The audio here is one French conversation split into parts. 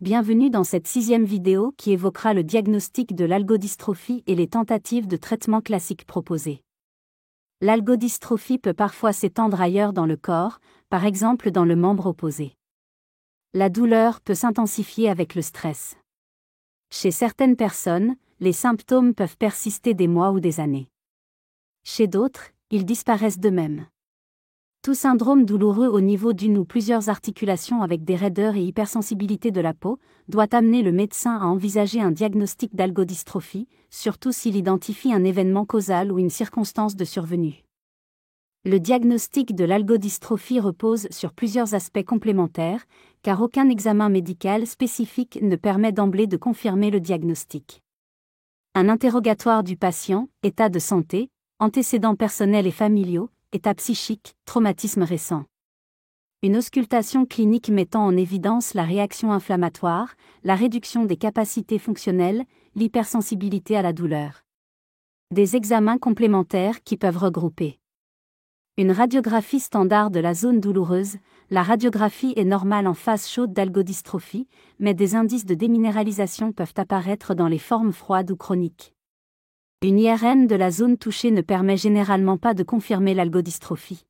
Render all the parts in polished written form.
Bienvenue dans cette 6e vidéo qui évoquera le diagnostic de l'algodystrophie et les tentatives de traitement classiques proposées. L'algodystrophie peut parfois s'étendre ailleurs dans le corps, par exemple dans le membre opposé. La douleur peut s'intensifier avec le stress. Chez certaines personnes, les symptômes peuvent persister des mois ou des années. Chez d'autres, ils disparaissent d'eux-mêmes. Tout syndrome douloureux au niveau d'une ou plusieurs articulations avec des raideurs et hypersensibilité de la peau doit amener le médecin à envisager un diagnostic d'algodystrophie, surtout s'il identifie un événement causal ou une circonstance de survenue. Le diagnostic de l'algodystrophie repose sur plusieurs aspects complémentaires, car aucun examen médical spécifique ne permet d'emblée de confirmer le diagnostic. Un interrogatoire du patient, état de santé, antécédents personnels et familiaux, état psychique, traumatisme récent. Une auscultation clinique mettant en évidence la réaction inflammatoire, la réduction des capacités fonctionnelles, l'hypersensibilité à la douleur. Des examens complémentaires qui peuvent regrouper une radiographie standard de la zone douloureuse. La radiographie est normale en phase chaude d'algodystrophie, mais des indices de déminéralisation peuvent apparaître dans les formes froides ou chroniques. Une IRM de la zone touchée ne permet généralement pas de confirmer l'algodystrophie.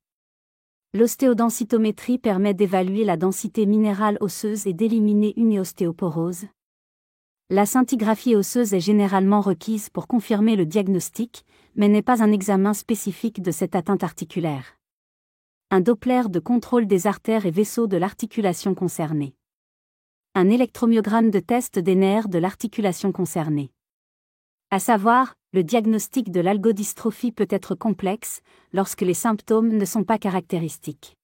L'ostéodensitométrie permet d'évaluer la densité minérale osseuse et d'éliminer une ostéoporose. La scintigraphie osseuse est généralement requise pour confirmer le diagnostic, mais n'est pas un examen spécifique de cette atteinte articulaire. Un Doppler de contrôle des artères et vaisseaux de l'articulation concernée. Un électromyogramme de test des nerfs de l'articulation concernée. À savoir, le diagnostic de l'algodystrophie peut être complexe lorsque les symptômes ne sont pas caractéristiques.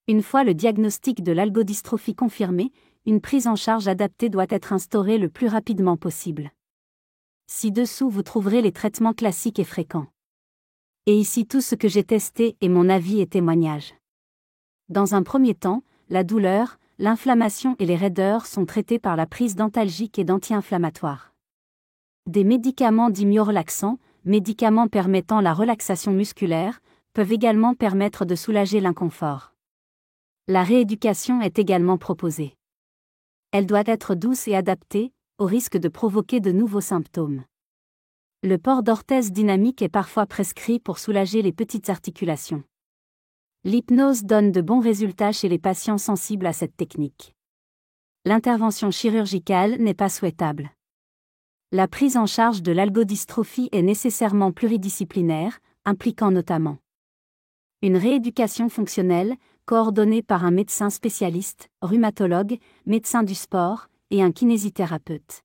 Une fois le diagnostic de l'algodystrophie confirmé, une prise en charge adaptée doit être instaurée le plus rapidement possible. Ci-dessous vous trouverez les traitements classiques et fréquents. Et ici tout ce que j'ai testé et mon avis et témoignage. Dans un premier temps, la douleur, l'inflammation et les raideurs sont traités par la prise d'antalgiques et d'anti-inflammatoires. Des médicaments dits myorelaxants, médicaments permettant la relaxation musculaire, peuvent également permettre de soulager l'inconfort. La rééducation est également proposée. Elle doit être douce et adaptée, au risque de provoquer de nouveaux symptômes. Le port d'orthèse dynamique est parfois prescrit pour soulager les petites articulations. L'hypnose donne de bons résultats chez les patients sensibles à cette technique. L'intervention chirurgicale n'est pas souhaitable. La prise en charge de l'algodystrophie est nécessairement pluridisciplinaire, impliquant notamment une rééducation fonctionnelle, coordonnée par un médecin spécialiste, rhumatologue, médecin du sport, et un kinésithérapeute.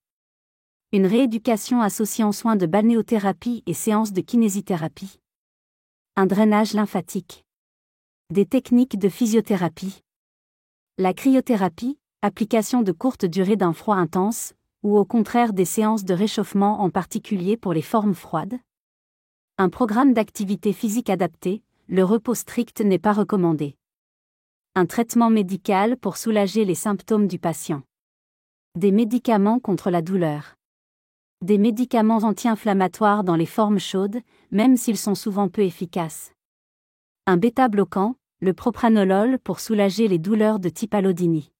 Une rééducation associant soins de balnéothérapie et séances de kinésithérapie. Un drainage lymphatique. Des techniques de physiothérapie. La cryothérapie, application de courte durée d'un froid intense, ou au contraire des séances de réchauffement en particulier pour les formes froides. Un programme d'activité physique adapté, le repos strict n'est pas recommandé. Un traitement médical pour soulager les symptômes du patient. Des médicaments contre la douleur. Des médicaments anti-inflammatoires dans les formes chaudes, même s'ils sont souvent peu efficaces. Un bêta-bloquant, le propranolol pour soulager les douleurs de type allodynie.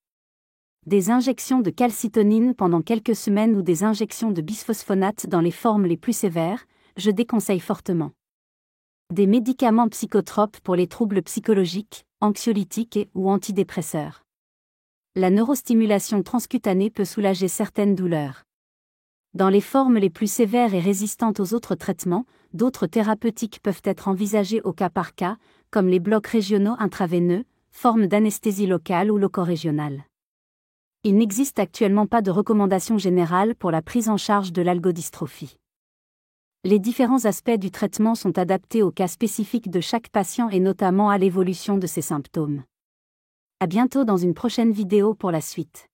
Des injections de calcitonine pendant quelques semaines ou des injections de bisphosphonate dans les formes les plus sévères, je déconseille fortement. Des médicaments psychotropes pour les troubles psychologiques, anxiolytiques ou antidépresseurs. La neurostimulation transcutanée peut soulager certaines douleurs. Dans les formes les plus sévères et résistantes aux autres traitements, d'autres thérapeutiques peuvent être envisagées au cas par cas, comme les blocs régionaux intraveineux, formes d'anesthésie locale ou locorégionale. Il n'existe actuellement pas de recommandation générale pour la prise en charge de l'algodystrophie. Les différents aspects du traitement sont adaptés au cas spécifique de chaque patient et notamment à l'évolution de ses symptômes. À bientôt dans une prochaine vidéo pour la suite.